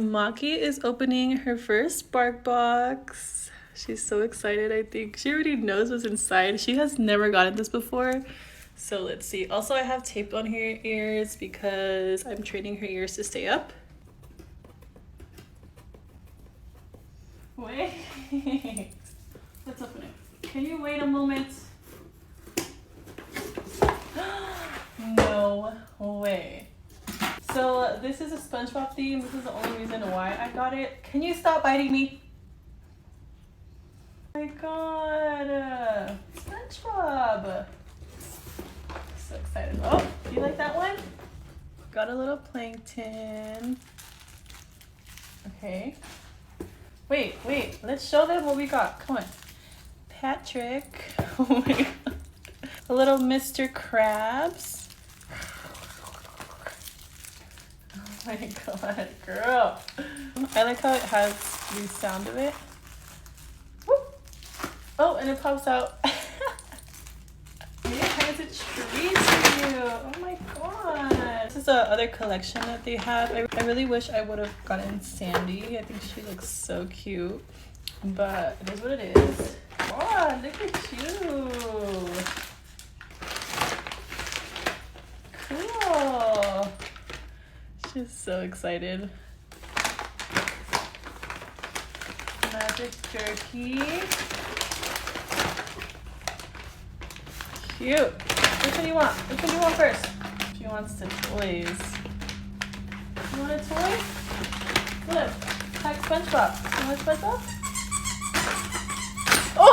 Maki is opening her first barkbox. She's so excited, I think. She already knows what's inside. She has never gotten this before. So let's see. Also, I have tape on her ears because I'm training her ears to stay up. Wait. Let's open it. Can you wait a moment? No way. So this is a SpongeBob theme. This is the only reason why I got it. Can you stop biting me? Oh my god. SpongeBob. So excited. Oh, do you like that one? Got a little plankton. Okay. Wait. Let's show them what we got. Come on. Patrick. Oh my god. A little Mr. Krabs. Oh my god, girl. I like how it has the sound of it. Whoop. Oh, and it pops out. It has a treat for you. Oh my god. This is the other collection that they have. I really wish I would have gotten Sandy. I think she looks so cute. But it is what it is. Oh, look at you. Cool. She's so excited. Magic jerky. Cute. Which one do you want? Which one do you want first? She wants the toys. You want a toy? Look, like SpongeBob. You want SpongeBob? Oh!